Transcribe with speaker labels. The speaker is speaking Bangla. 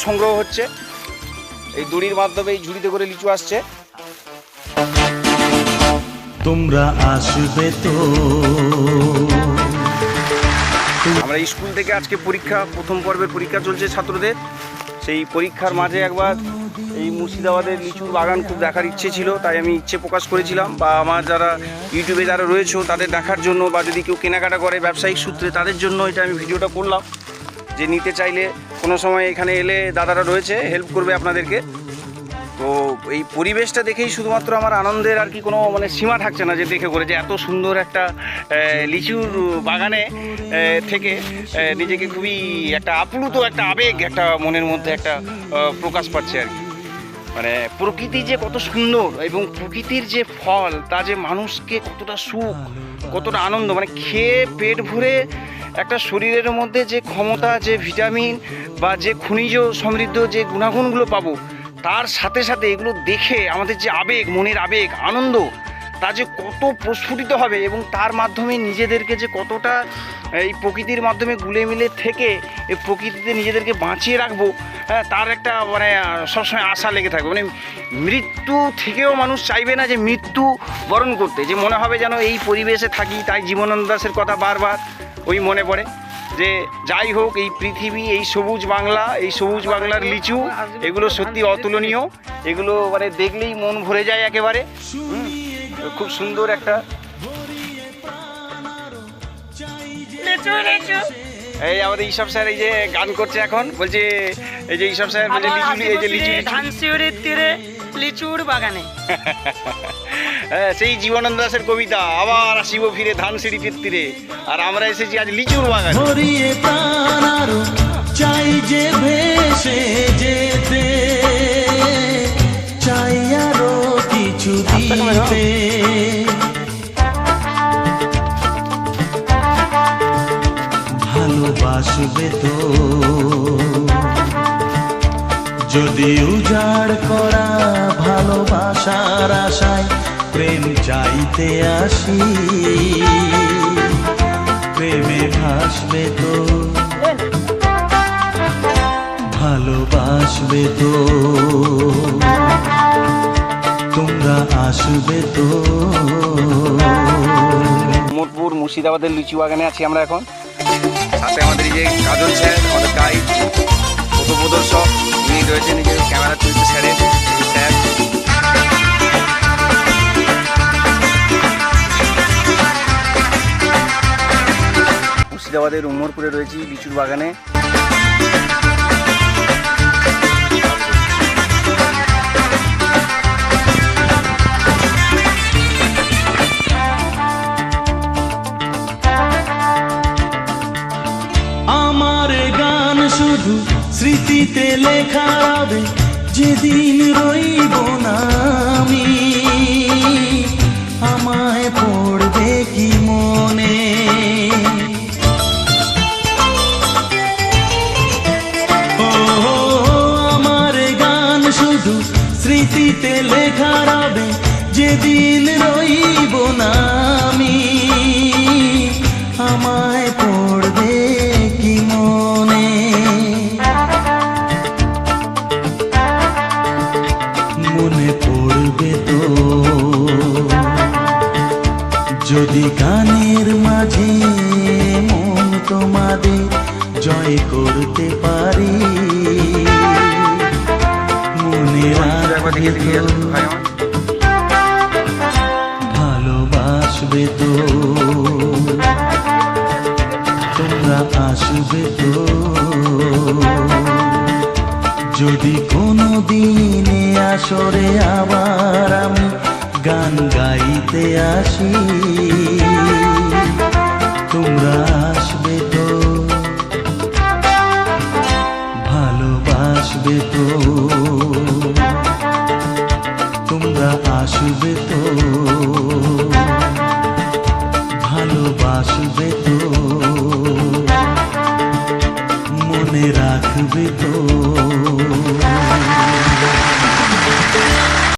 Speaker 1: সংগ্রহ হচ্ছে। এই দড়ির মাধ্যমে এই ঝুড়িতে করে লিচু আসছে।
Speaker 2: তোমরা আসবে তো।
Speaker 1: আমরা স্কুল থেকে আজকে পরীক্ষা, প্রথম পর্বের পরীক্ষা চলছে ছাত্রদের। সেই পরীক্ষার মাঝে একবার এই মুর্শিদাবাদের লিচুর বাগান খুব দেখার ইচ্ছে ছিল, তাই আমি ইচ্ছে প্রকাশ করেছিলাম, বা আমার যারা ইউটিউবে যারা রয়েছে তাদের দেখার জন্য, বা যদি কেউ কেনাকাটা করে ব্যবসায়িক সূত্রে তাদের জন্য এটা আমি ভিডিওটা করলাম, যে নিতে চাইলে কোনো সময় এখানে এলে দাদারা রয়েছে, হেল্প করবে আপনাদেরকে। তো এই পরিবেশটা দেখেই শুধুমাত্র আমার আনন্দের আর কি কোনো মানে সীমা থাকছে না, যে দেখে করে যে এত সুন্দর একটা লিচুর বাগানে থেকে নিজেকে খুবই একটা আপ্লুত একটা আবেগ একটা মনের মধ্যে একটা প্রকাশ পাচ্ছে আর কি। মানে প্রকৃতি যে কত সুন্দর এবং প্রকৃতির যে ফল তা যে মানুষকে কতটা সুখ, কতটা আনন্দ, মানে খেয়ে পেট ভরে একটা শরীরের মধ্যে যে ক্ষমতা, যে ভিটামিন বা যে খনিজ সমৃদ্ধ যে গুণাগুণগুলো পাবো, তার সাথে সাথে এগুলো দেখে আমাদের যে আবেগ, মনের আবেগ, আনন্দ, তা যে কত প্রস্ফুটিত হবে এবং তার মাধ্যমে নিজেদেরকে যে কতটা এই প্রকৃতির মাধ্যমে গুলে মিলে থেকে এই প্রকৃতিতে নিজেদেরকে বাঁচিয়ে রাখবো, হ্যাঁ, তার একটা মানে সবসময় আশা লেগে থাকবে। মানে মৃত্যু থেকেও মানুষ চাইবে না যে মৃত্যু বরণ করতে, যে মনে হবে যেন এই পরিবেশে থাকি। তাই জীবনানন্দ দাশের কথা বারবার ওই মনে পড়ে, যে যাই হোক এই পৃথিবী, এই সবুজ বাংলা, এই সবুজ বাংলার লিচু, এগুলো সত্যি অতুলনীয়। এগুলো মানে দেখলেই মন ভরে যায় একেবারে। খুব সুন্দর একটা এই আমাদের ঈশব স্যার এই যে গান করছে এখন, বলছে এই যে ঈশব স্যার বলছে লিচু, এই যে লিচু
Speaker 3: ধানসিঁড়ির তীরে লিচুর বাগানে।
Speaker 1: হ্যাঁ, সেই জীবনানন্দ দাশের কবিতা, আবার আসিব ফিরে ধানসিঁড়ির তীরে, আর আমরা এসেছি আজ লিচুর বাগানে।
Speaker 2: ভরিয়ে প্রাণ আরো চাই যে ভেসে যেতে, চাই আরো কিছু দিতে। ভালোবাসবে তো যদি উজাড় করা ভালোবাসার আশায় প্রেম চাইতে আসি, প্রেমে ভাসবে তো, ভালোবাসবে তো, তোমরা আসবে তো।
Speaker 1: মোটপুর মুর্শিদাবাদের লিচু বাগানে আছি আমরা এখন। সাথে আমাদের এই যে কাজল স্যার, আমাদের গাইড, পথপ্রদর্শক, উনি রয়েছেন, নিজের ক্যামেরা চলছে স্যারের, স্যার। মুর্শিদাবাদের উমরপুরে রয়েছি লিচুর বাগানে।
Speaker 2: আমার গান শুধু স্মৃতিতে লেখা হবে, যেদিন রইব না আমি, আমায় পড়বে কি মনে। ও আমার গান শুধু স্মৃতিতে লেখা হবে, যেদিন রইব না আমি, আমায় পড়বে কি মনে। মনে পড়বে তো যদি গানের মাঝে মন তোমাদের জয় করতে পারি। মনে রাখবে তো, ভালোবাসবে তো, তোমরা আসবে তো। যদি কোনো দিনে আসরে আবার আমি গান গাইতে আসি, তোমরা আসবে তো, ভালোবাসবে তো, তোমরা আসবে তো।